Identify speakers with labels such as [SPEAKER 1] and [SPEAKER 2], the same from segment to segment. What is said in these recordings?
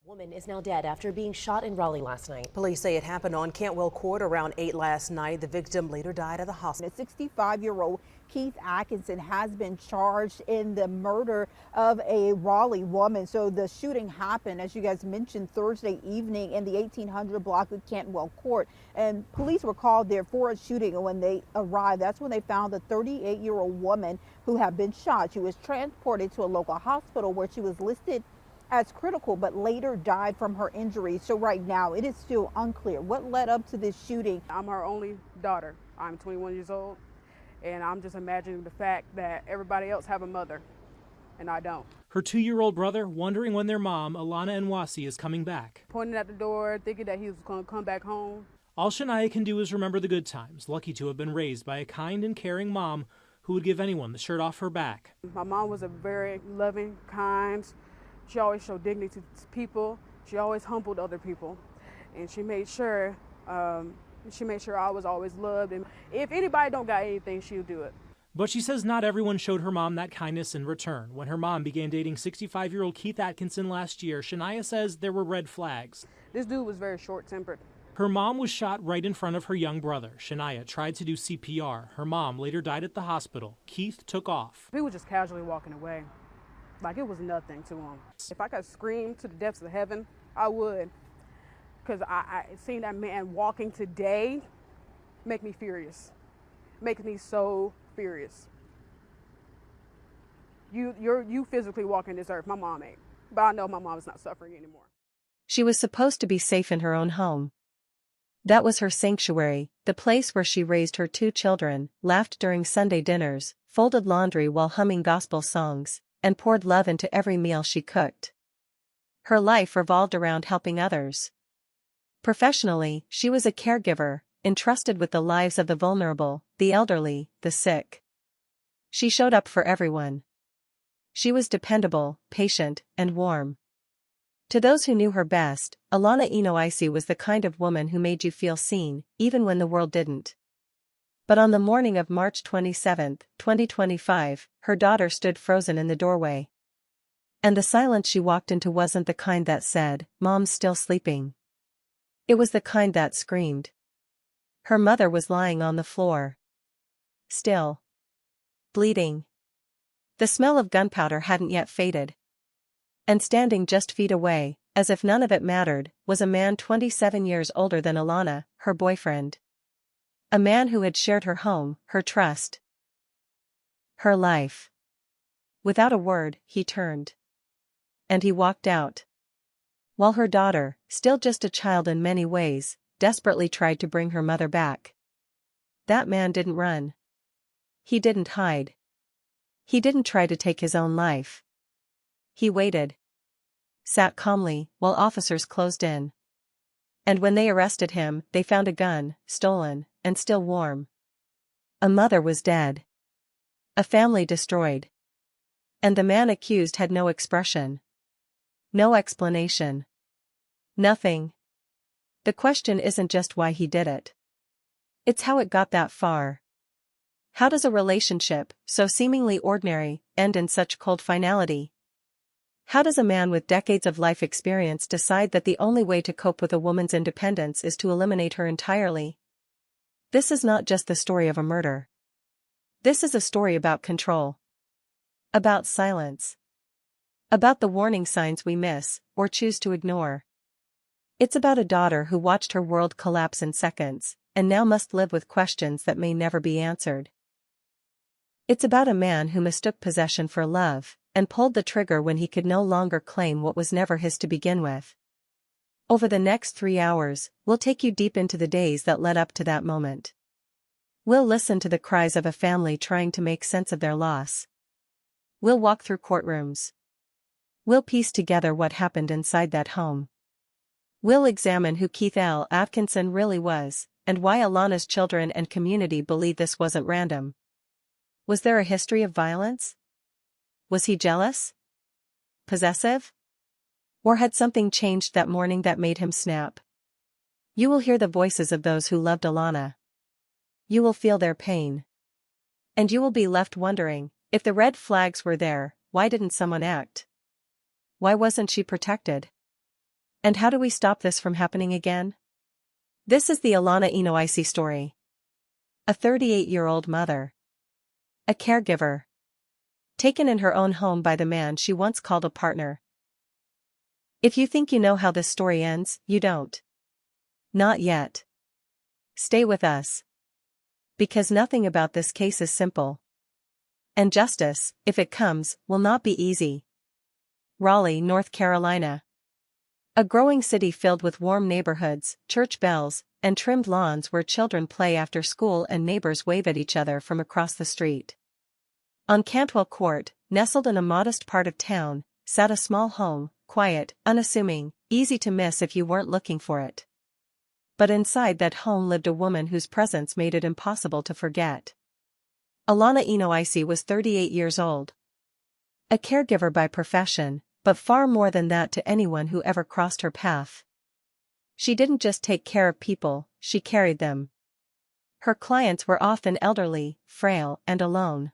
[SPEAKER 1] Woman is now dead after being shot in Raleigh last night.
[SPEAKER 2] Police say it happened on Cantwell Court around 8 last night. The victim later died at the hospital.
[SPEAKER 3] A 65-year-old Keith Atkinson has been charged in the murder of a Raleigh woman. So the shooting happened, as you guys mentioned, Thursday evening in the 1800 block of Cantwell Court. And police were called there for a shooting. And when they arrived, that's when they found the 38-year-old woman who had been shot. She was transported to a local hospital where she was listed as critical, but later died from her injuries. So right now it is still unclear what led up to this shooting.
[SPEAKER 4] I'm her only daughter. I'm 21 years old, and I'm just imagining the fact that everybody else have a mother and I don't.
[SPEAKER 5] Her 2-year-old brother wondering when their mom, Alana Enoicy, is coming back.
[SPEAKER 4] Pointing at the door, thinking that he was going to come back home.
[SPEAKER 5] All Shania can do is remember the good times, lucky to have been raised by a kind and caring mom who would give anyone the shirt off her back.
[SPEAKER 4] My mom was a very loving, kind. She always showed dignity to people. She always humbled other people, and she made sure I was always loved. And if anybody don't got anything, she'll do it.
[SPEAKER 5] But she says not everyone showed her mom that kindness in return. When her mom began dating 65-year-old Keith Atkinson last year, Shania says there were red flags.
[SPEAKER 4] This dude was very short-tempered.
[SPEAKER 5] Her mom was shot right in front of her young brother. Shania tried to do CPR. Her mom later died at the hospital. Keith took off.
[SPEAKER 4] He was just casually walking away. Like it was nothing to him. If I could scream to the depths of heaven, I would. Because I seen that man walking today make me furious. Make me so furious. You physically walking this earth. My mom ain't. But I know my mom is not suffering anymore.
[SPEAKER 6] She was supposed to be safe in her own home. That was her sanctuary, the place where she raised her 2 children, laughed during Sunday dinners, folded laundry while humming gospel songs, and poured love into every meal she cooked. Her life revolved around helping others. Professionally, she was a caregiver, entrusted with the lives of the vulnerable, the elderly, the sick. She showed up for everyone. She was dependable, patient, and warm. To those who knew her best, Alana Enoicy was the kind of woman who made you feel seen, even when the world didn't. But on the morning of March 27, 2025, her daughter stood frozen in the doorway. And the silence she walked into wasn't the kind that said, "Mom's still sleeping." It was the kind that screamed. Her mother was lying on the floor. Still. Bleeding. The smell of gunpowder hadn't yet faded. And standing just feet away, as if none of it mattered, was a man 27 years older than Alana, her boyfriend. A man who had shared her home, her trust, her life. Without a word, he turned. And he walked out. While her daughter, still just a child in many ways, desperately tried to bring her mother back. That man didn't run. He didn't hide. He didn't try to take his own life. He waited. Sat calmly, while officers closed in. And when they arrested him, they found a gun, stolen, and still warm. A mother was dead. A family destroyed. And the man accused had no expression. No explanation. Nothing. The question isn't just why he did it. It's how it got that far. How does a relationship, so seemingly ordinary, end in such cold finality? How does a man with decades of life experience decide that the only way to cope with a woman's independence is to eliminate her entirely? This is not just the story of a murder. This is a story about control. About silence. About the warning signs we miss, or choose to ignore. It's about a daughter who watched her world collapse in seconds, and now must live with questions that may never be answered. It's about a man who mistook possession for love, and pulled the trigger when he could no longer claim what was never his to begin with. Over the next 3 hours, we'll take you deep into the days that led up to that moment. We'll listen to the cries of a family trying to make sense of their loss. We'll walk through courtrooms. We'll piece together what happened inside that home. We'll examine who Keith L. Atkinson really was, and why Alana's children and community believe this wasn't random. Was there a history of violence? Was he jealous? Possessive? Or had something changed that morning that made him snap? You will hear the voices of those who loved Alana. You will feel their pain. And you will be left wondering, if the red flags were there, why didn't someone act? Why wasn't she protected? And how do we stop this from happening again? This is the Alana Enoicy story. A 38-year-old mother. A caregiver. Taken in her own home by the man she once called a partner. If you think you know how this story ends, you don't. Not yet. Stay with us. Because nothing about this case is simple. And justice, if it comes, will not be easy. Raleigh, North Carolina. A growing city filled with warm neighborhoods, church bells, and trimmed lawns where children play after school and neighbors wave at each other from across the street. On Cantwell Court, nestled in a modest part of town, sat a small home, quiet, unassuming, easy to miss if you weren't looking for it. But inside that home lived a woman whose presence made it impossible to forget. Alana Enoicy was 38 years old. A caregiver by profession, but far more than that to anyone who ever crossed her path. She didn't just take care of people, she carried them. Her clients were often elderly, frail, and alone.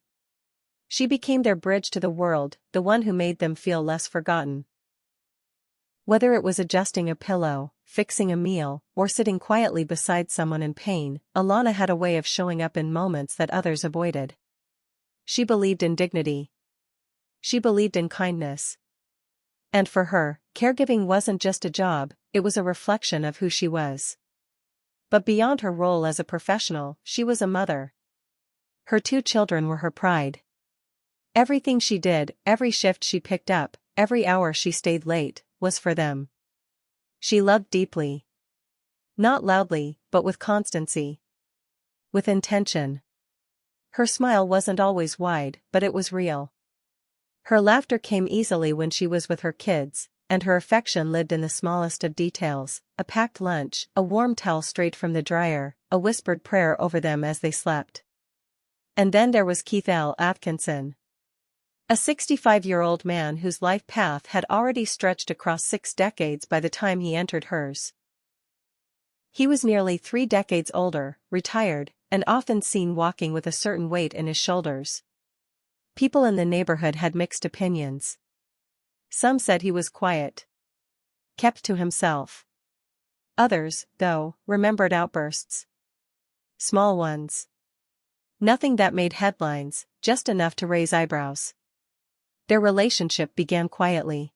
[SPEAKER 6] She became their bridge to the world, the one who made them feel less forgotten. Whether it was adjusting a pillow, fixing a meal, or sitting quietly beside someone in pain, Alana had a way of showing up in moments that others avoided. She believed in dignity. She believed in kindness. And for her, caregiving wasn't just a job, it was a reflection of who she was. But beyond her role as a professional, she was a mother. Her 2 children were her pride. Everything she did, every shift she picked up, every hour she stayed late, was for them. She loved deeply. Not loudly, but with constancy. With intention. Her smile wasn't always wide, but it was real. Her laughter came easily when she was with her kids, and her affection lived in the smallest of details, a packed lunch, a warm towel straight from the dryer, a whispered prayer over them as they slept. And then there was Keith L. Atkinson. A 65-year-old man whose life path had already stretched across 6 decades by the time he entered hers. He was nearly 3 decades older, retired, and often seen walking with a certain weight in his shoulders. People in the neighborhood had mixed opinions. Some said he was quiet. Kept to himself. Others, though, remembered outbursts. Small ones. Nothing that made headlines, just enough to raise eyebrows. Their relationship began quietly.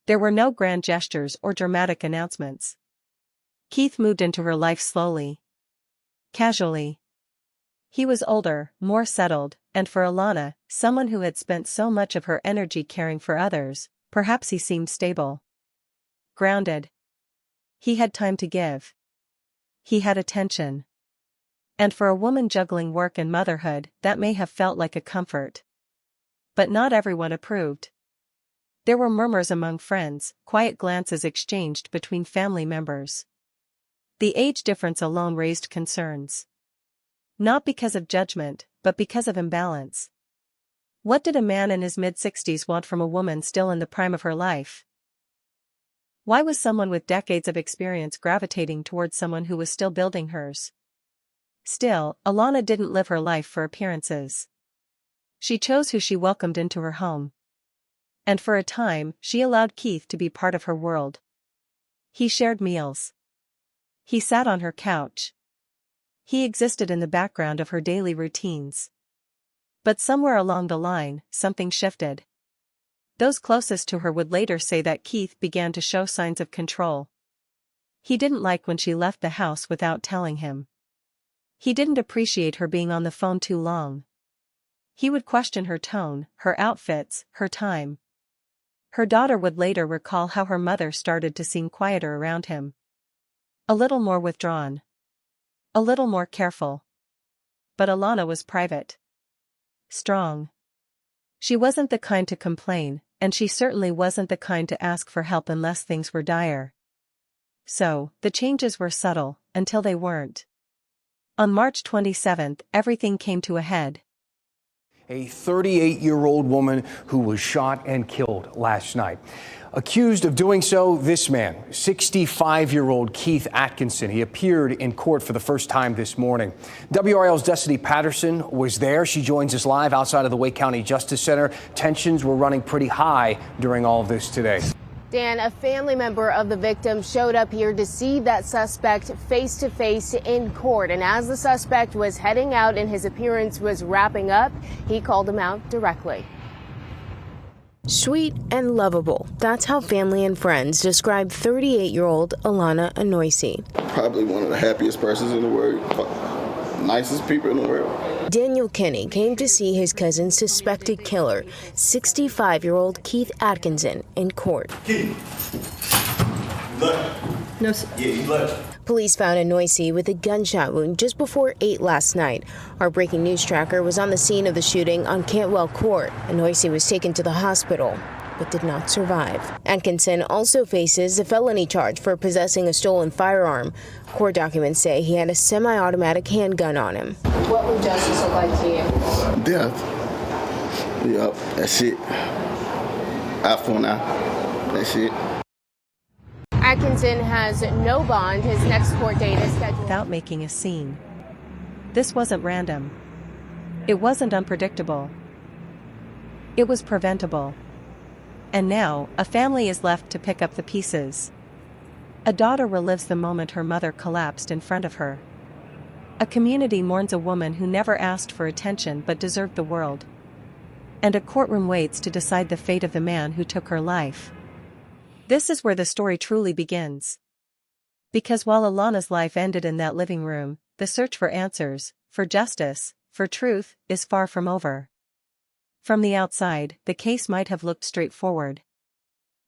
[SPEAKER 6] There were no grand gestures or dramatic announcements. Keith moved into her life slowly. Casually. He was older, more settled, and for Alana, someone who had spent so much of her energy caring for others, perhaps he seemed stable. Grounded. He had time to give. He had attention. And for a woman juggling work and motherhood, that may have felt like a comfort. But not everyone approved. There were murmurs among friends, quiet glances exchanged between family members. The age difference alone raised concerns. Not because of judgment, but because of imbalance. What did a man in his mid-60s want from a woman still in the prime of her life? Why was someone with decades of experience gravitating towards someone who was still building hers? Still, Alana didn't live her life for appearances. She chose who she welcomed into her home. And for a time, she allowed Keith to be part of her world. He shared meals. He sat on her couch. He existed in the background of her daily routines. But somewhere along the line, something shifted. Those closest to her would later say that Keith began to show signs of control. He didn't like when she left the house without telling him. He didn't appreciate her being on the phone too long. He would question her tone, her outfits, her time. Her daughter would later recall how her mother started to seem quieter around him. A little more withdrawn. A little more careful. But Alana was private. Strong. She wasn't the kind to complain, and she certainly wasn't the kind to ask for help unless things were dire. So, the changes were subtle, until they weren't. On March 27th, everything came to a head.
[SPEAKER 7] A 38-year-old woman who was shot and killed last night. Accused of doing so, this man, 65-year-old Keith Atkinson. He appeared in court for the first time this morning. WRL's Destiny Patterson was there. She joins us live outside of the Wake County Justice Center. Tensions were running pretty high during all of this today.
[SPEAKER 8] Dan, a family member of the victim showed up here to see that suspect face to face in court. And as the suspect was heading out and his appearance was wrapping up, he called him out directly. Sweet and lovable. That's how family and friends describe 38-year-old Alana Enoicy.
[SPEAKER 9] Probably one of the happiest persons in the world. Nicest people in the world.
[SPEAKER 8] Daniel Kinney came to see his cousin's suspected killer, 65-year-old Keith Atkinson, in court.
[SPEAKER 9] Keith. Look.
[SPEAKER 8] No.
[SPEAKER 9] Yeah, you look.
[SPEAKER 8] Police found Enoicy with a gunshot wound just before 8 last night. Our breaking news tracker was on the scene of the shooting on Cantwell Court. Enoicy was taken to the hospital, but did not survive. Atkinson also faces a felony charge for possessing a stolen firearm. Court documents say he had a semi-automatic handgun on him.
[SPEAKER 10] What would justice look like to you?
[SPEAKER 9] Death. Yep, that's it. Eye for an eye. That's it.
[SPEAKER 8] Atkinson has no bond. His next court date is scheduled.
[SPEAKER 6] Without making a scene. This wasn't random. It wasn't unpredictable. It was preventable. And now, a family is left to pick up the pieces. A daughter relives the moment her mother collapsed in front of her. A community mourns a woman who never asked for attention but deserved the world. And a courtroom waits to decide the fate of the man who took her life. This is where the story truly begins. Because while Alana's life ended in that living room, the search for answers, for justice, for truth, is far from over. From the outside, the case might have looked straightforward.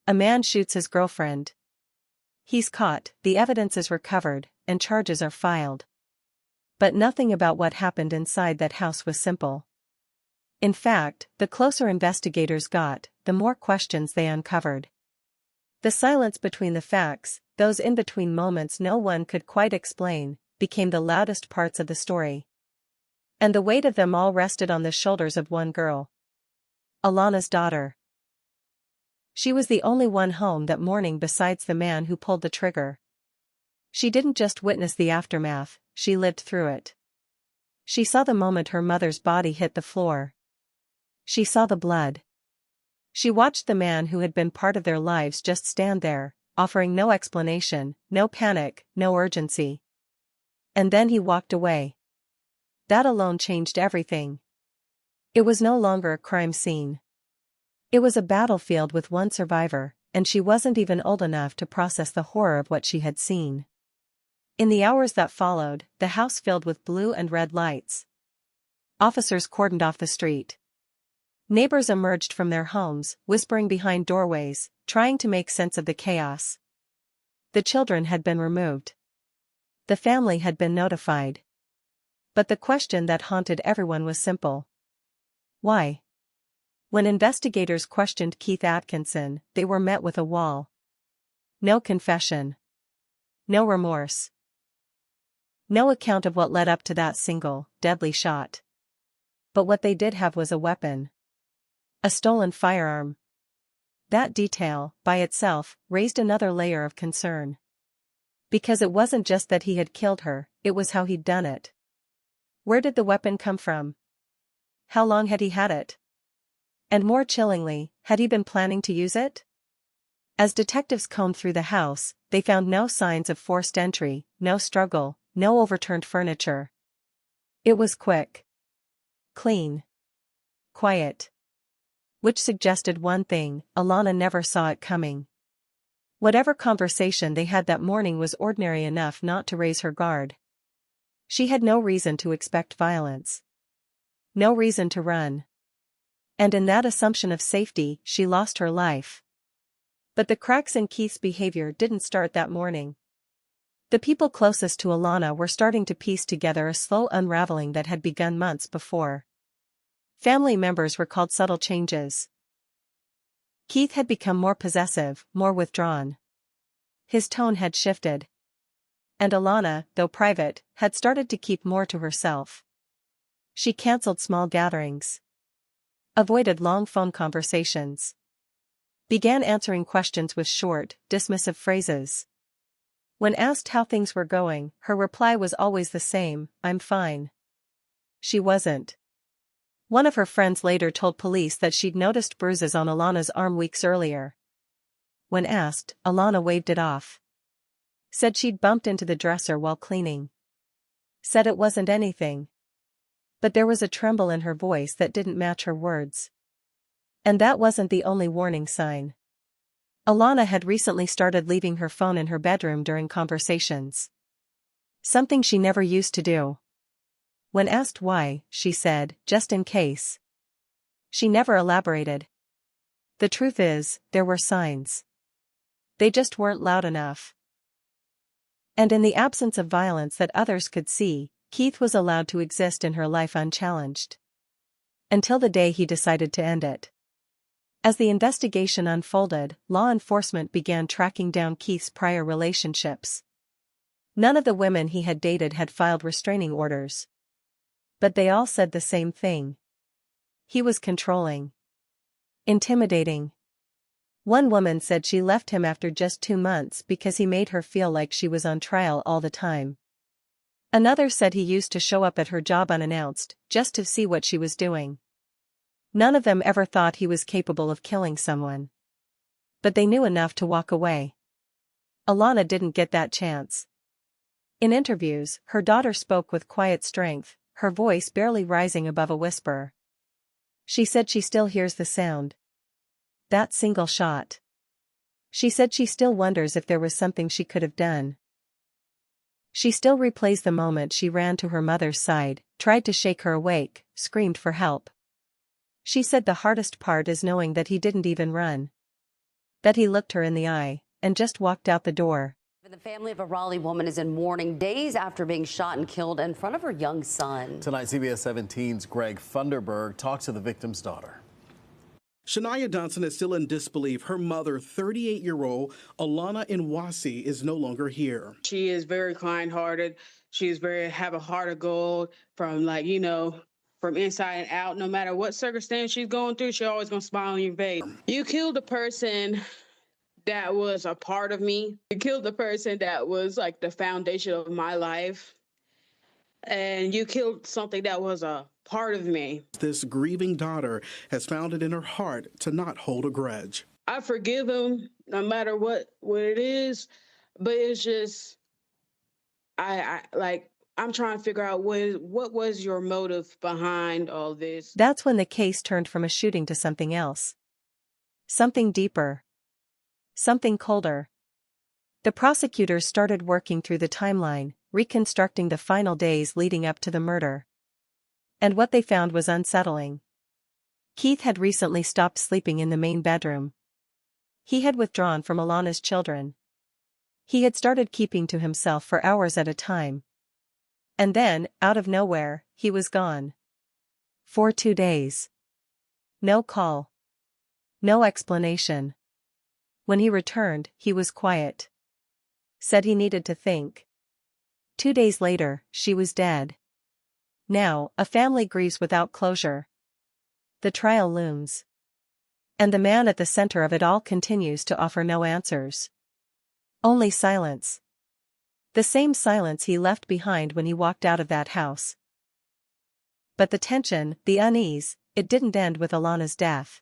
[SPEAKER 6] A man shoots his girlfriend. He's caught, the evidence is recovered, and charges are filed. But nothing about what happened inside that house was simple. In fact, the closer investigators got, the more questions they uncovered. The silence between the facts, those in-between moments no one could quite explain, became the loudest parts of the story. And the weight of them all rested on the shoulders of one girl. Alana's daughter. She was the only one home that morning besides the man who pulled the trigger. She didn't just witness the aftermath, she lived through it. She saw the moment her mother's body hit the floor. She saw the blood. She watched the man who had been part of their lives just stand there, offering no explanation, no panic, no urgency. And then he walked away. That alone changed everything. It was no longer a crime scene. It was a battlefield with one survivor, and she wasn't even old enough to process the horror of what she had seen. In the hours that followed, the house filled with blue and red lights. Officers cordoned off the street. Neighbors emerged from their homes, whispering behind doorways, trying to make sense of the chaos. The children had been removed. The family had been notified. But the question that haunted everyone was simple. Why? When investigators questioned Keith Atkinson, they were met with a wall. No confession. No remorse. No account of what led up to that single, deadly shot. But what they did have was a weapon. A stolen firearm. That detail, by itself, raised another layer of concern. Because it wasn't just that he had killed her, it was how he'd done it. Where did the weapon come from? How long had he had it? And more chillingly, had he been planning to use it? As detectives combed through the house, they found no signs of forced entry, no struggle, no overturned furniture. It was quick. Clean. Quiet. Which suggested one thing, Alana never saw it coming. Whatever conversation they had that morning was ordinary enough not to raise her guard. She had no reason to expect violence. No reason to run. And in that assumption of safety, she lost her life. But the cracks in Keith's behavior didn't start that morning. The people closest to Alana were starting to piece together a slow unraveling that had begun months before. Family members recalled subtle changes. Keith had become more possessive, more withdrawn. His tone had shifted. And Alana, though private, had started to keep more to herself. She canceled small gatherings. Avoided long phone conversations. Began answering questions with short, dismissive phrases. When asked how things were going, her reply was always the same, "I'm fine." She wasn't. One of her friends later told police that she'd noticed bruises on Alana's arm weeks earlier. When asked, Alana waved it off. Said she'd bumped into the dresser while cleaning. Said it wasn't anything. But there was a tremble in her voice that didn't match her words. And that wasn't the only warning sign. Alana had recently started leaving her phone in her bedroom during conversations. Something she never used to do. When asked why, she said, just in case. She never elaborated. The truth is, there were signs. They just weren't loud enough. And in the absence of violence that others could see, Keith was allowed to exist in her life unchallenged. Until the day he decided to end it. As the investigation unfolded, law enforcement began tracking down Keith's prior relationships. None of the women he had dated had filed restraining orders. But they all said the same thing. He was controlling. Intimidating. One woman said she left him after just 2 months because he made her feel like she was on trial all the time. Another said he used to show up at her job unannounced, just to see what she was doing. None of them ever thought he was capable of killing someone. But they knew enough to walk away. Alana didn't get that chance. In interviews, her daughter spoke with quiet strength, her voice barely rising above a whisper. She said she still hears the sound. That single shot. She said she still wonders if there was something she could have done. She still replays the moment she ran to her mother's side, tried to shake her awake, screamed for help. She said the hardest part is knowing that he didn't even run. That he looked her in the eye, and just walked out the door.
[SPEAKER 11] The family of a Raleigh woman is in mourning days after being shot and killed in front of her young son.
[SPEAKER 12] Tonight, CBS 17's Greg Funderburg talks to the victim's daughter.
[SPEAKER 13] Shania Johnson is still in disbelief. Her mother, 38-year-old Alana Enoicy, is no longer here.
[SPEAKER 14] She is very kind-hearted. She's have a heart of gold from from inside and out. No matter what circumstance she's going through, she's always gonna smile on your face. You killed a person that was a part of me. You killed the person that was like the foundation of my life. And you killed something that was a part of me.
[SPEAKER 13] This grieving daughter has found it in her heart to not hold a grudge.
[SPEAKER 14] I forgive him no matter what it is, but it's just, I'm trying to figure out what was your motive behind all this.
[SPEAKER 6] That's when the case turned from a shooting to something else. Something deeper. Something colder. The prosecutors started working through the timeline, reconstructing the final days leading up to the murder. And what they found was unsettling. Keith had recently stopped sleeping in the main bedroom. He had withdrawn from Alana's children. He had started keeping to himself for hours at a time. And then, out of nowhere, he was gone. For 2 days. No call. No explanation. When he returned, he was quiet. Said he needed to think. 2 days later, she was dead. Now, a family grieves without closure. The trial looms. And the man at the center of it all continues to offer no answers. Only silence. The same silence he left behind when he walked out of that house. But the tension, the unease, it didn't end with Alana's death.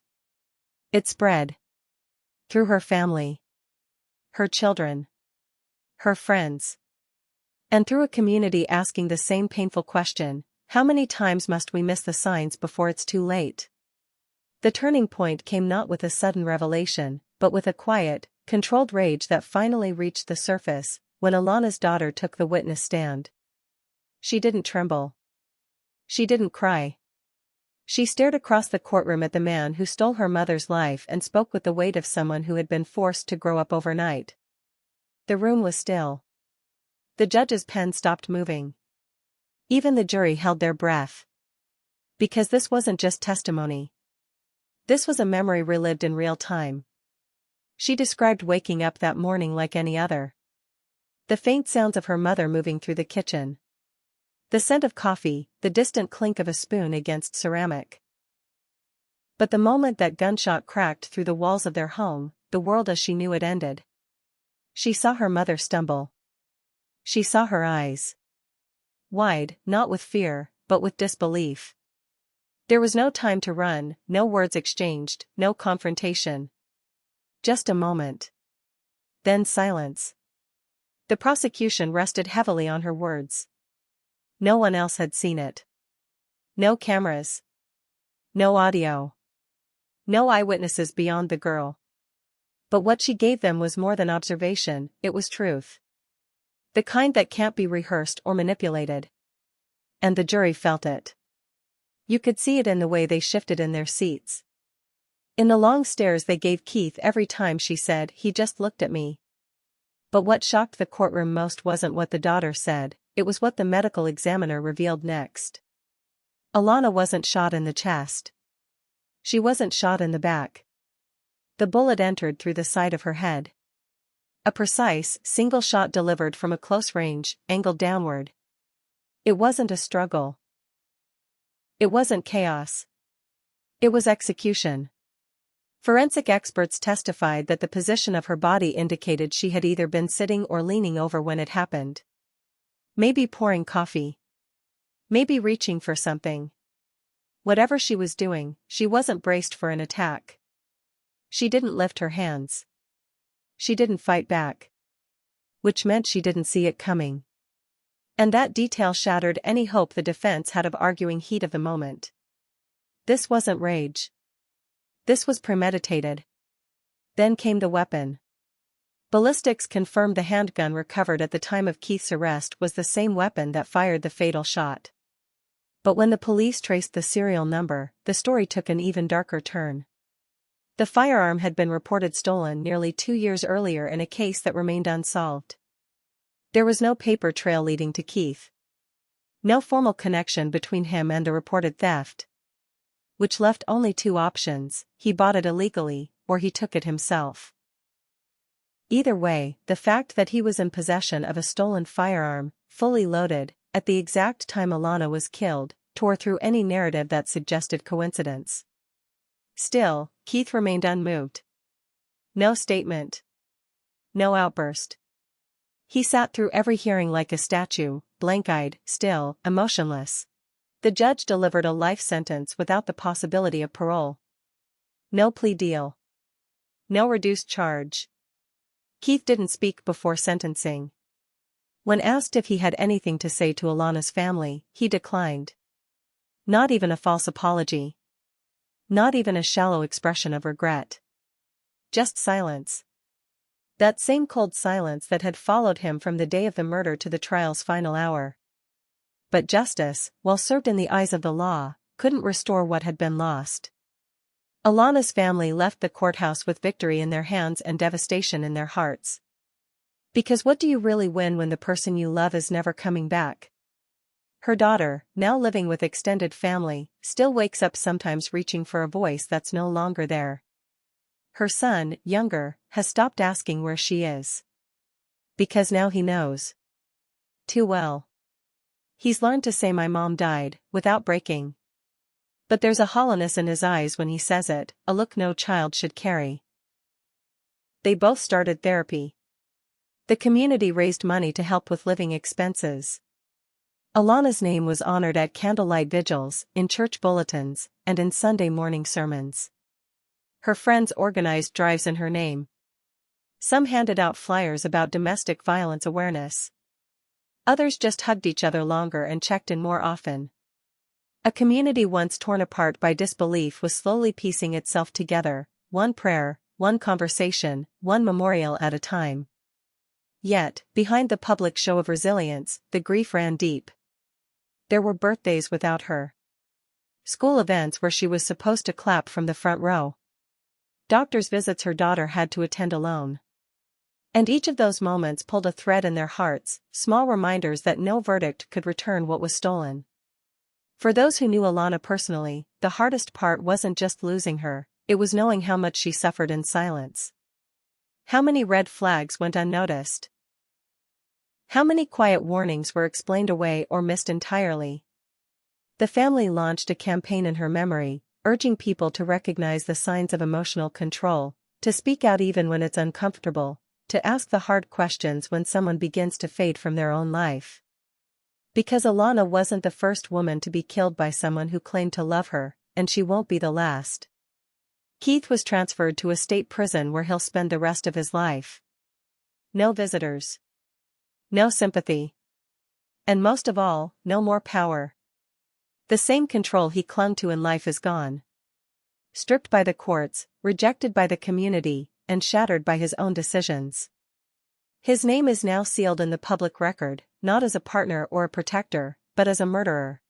[SPEAKER 6] It spread. Through her family. Her children. Her friends. And through a community asking the same painful question, how many times must we miss the signs before it's too late? The turning point came not with a sudden revelation, but with a quiet, controlled rage that finally reached the surface, when Alana's daughter took the witness stand. She didn't tremble. She didn't cry. She stared across the courtroom at the man who stole her mother's life and spoke with the weight of someone who had been forced to grow up overnight. The room was still. The judge's pen stopped moving. Even the jury held their breath. Because this wasn't just testimony. This was a memory relived in real time. She described waking up that morning like any other. The faint sounds of her mother moving through the kitchen. The scent of coffee, the distant clink of a spoon against ceramic. But the moment that gunshot cracked through the walls of their home, the world as she knew it ended. She saw her mother stumble. She saw her eyes. Wide, not with fear, but with disbelief. There was no time to run, no words exchanged, no confrontation. Just a moment. Then silence. The prosecution rested heavily on her words. No one else had seen it. No cameras. No audio. No eyewitnesses beyond the girl. But what she gave them was more than observation, it was truth. The kind that can't be rehearsed or manipulated. And the jury felt it. You could see it in the way they shifted in their seats. In the long stares they gave Keith every time she said, "He just looked at me." But what shocked the courtroom most wasn't what the daughter said, it was what the medical examiner revealed next. Alana wasn't shot in the chest. She wasn't shot in the back. The bullet entered through the side of her head. A precise, single shot delivered from a close range, angled downward. It wasn't a struggle. It wasn't chaos. It was execution. Forensic experts testified that the position of her body indicated she had either been sitting or leaning over when it happened. Maybe pouring coffee. Maybe reaching for something. Whatever she was doing, she wasn't braced for an attack. She didn't lift her hands. She didn't fight back. Which meant she didn't see it coming. And that detail shattered any hope the defense had of arguing heat of the moment. This wasn't rage. This was premeditated. Then came the weapon. Ballistics confirmed the handgun recovered at the time of Keith's arrest was the same weapon that fired the fatal shot. But when the police traced the serial number, the story took an even darker turn. The firearm had been reported stolen nearly 2 years earlier in a case that remained unsolved. There was no paper trail leading to Keith. No formal connection between him and the reported theft. Which left only two options: he bought it illegally, or he took it himself. Either way, the fact that he was in possession of a stolen firearm, fully loaded, at the exact time Alana was killed, tore through any narrative that suggested coincidence. Still, Keith remained unmoved. No statement. No outburst. He sat through every hearing like a statue, blank-eyed, still, emotionless. The judge delivered a life sentence without the possibility of parole. No plea deal. No reduced charge. Keith didn't speak before sentencing. When asked if he had anything to say to Alana's family, he declined. Not even a false apology. Not even a shallow expression of regret. Just silence. That same cold silence that had followed him from the day of the murder to the trial's final hour. But justice, while served in the eyes of the law, couldn't restore what had been lost. Alana's family left the courthouse with victory in their hands and devastation in their hearts. Because what do you really win when the person you love is never coming back? Her daughter, now living with extended family, still wakes up sometimes reaching for a voice that's no longer there. Her son, younger, has stopped asking where she is. Because now he knows. Too well. He's learned to say "my mom died," without breaking. But there's a hollowness in his eyes when he says it, a look no child should carry. They both started therapy. The community raised money to help with living expenses. Alana's name was honored at candlelight vigils, in church bulletins, and in Sunday morning sermons. Her friends organized drives in her name. Some handed out flyers about domestic violence awareness. Others just hugged each other longer and checked in more often. A community once torn apart by disbelief was slowly piecing itself together, one prayer, one conversation, one memorial at a time. Yet, behind the public show of resilience, the grief ran deep. There were birthdays without her. School events where she was supposed to clap from the front row. Doctor's visits her daughter had to attend alone. And each of those moments pulled a thread in their hearts, small reminders that no verdict could return what was stolen. For those who knew Alana personally, the hardest part wasn't just losing her, it was knowing how much she suffered in silence. How many red flags went unnoticed? How many quiet warnings were explained away or missed entirely? The family launched a campaign in her memory, urging people to recognize the signs of emotional control, to speak out even when it's uncomfortable, to ask the hard questions when someone begins to fade from their own life. Because Alana wasn't the first woman to be killed by someone who claimed to love her, and she won't be the last. Keith was transferred to a state prison where he'll spend the rest of his life. no visitors. No sympathy. And most of all, no more power. The same control he clung to in life is gone. Stripped by the courts, rejected by the community, and shattered by his own decisions. His name is now sealed in the public record, not as a partner or a protector, but as a murderer.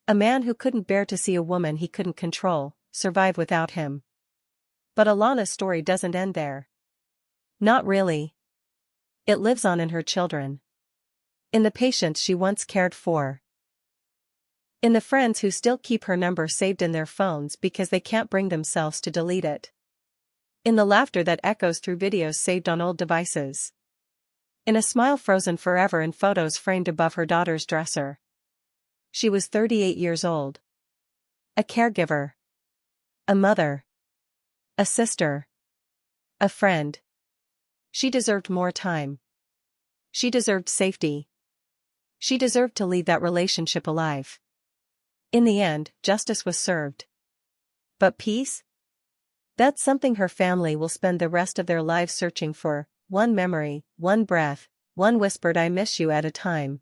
[SPEAKER 6] A man who couldn't bear to see a woman he couldn't control survive without him. But Alana's story doesn't end there. Not really. It lives on in her children. In the patients she once cared for. In the friends who still keep her number saved in their phones because they can't bring themselves to delete it. In the laughter that echoes through videos saved on old devices. In a smile frozen forever in photos framed above her daughter's dresser. She was 38 years old. A caregiver. A mother. A sister. A friend. She deserved more time. She deserved safety. She deserved to leave that relationship alive. In the end, justice was served. But peace? That's something her family will spend the rest of their lives searching for, one memory, one breath, one whispered "I miss you" at a time.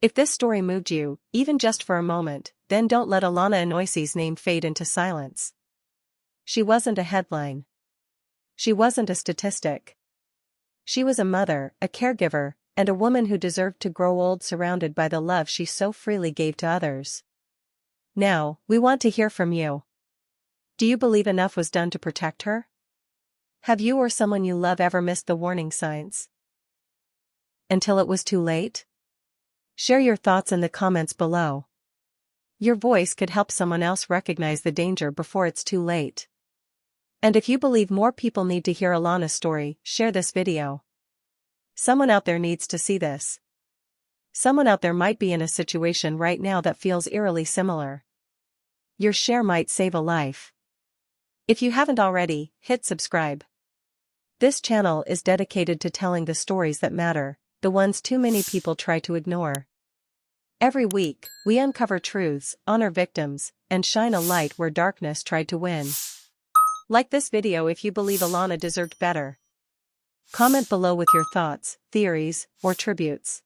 [SPEAKER 6] If this story moved you, even just for a moment, then don't let Alana Enoicy's name fade into silence. She wasn't a headline. She wasn't a statistic. She was a mother, a caregiver, and a woman who deserved to grow old surrounded by the love she so freely gave to others. Now, we want to hear from you. Do you believe enough was done to protect her? Have you or someone you love ever missed the warning signs? Until it was too late? Share your thoughts in the comments below. Your voice could help someone else recognize the danger before it's too late. And if you believe more people need to hear Alana's story, share this video. Someone out there needs to see this. Someone out there might be in a situation right now that feels eerily similar. Your share might save a life. If you haven't already, hit subscribe. This channel is dedicated to telling the stories that matter, the ones too many people try to ignore. Every week, we uncover truths, honor victims, and shine a light where darkness tried to win. Like this video if you believe Alana deserved better. Comment below with your thoughts, theories, or tributes.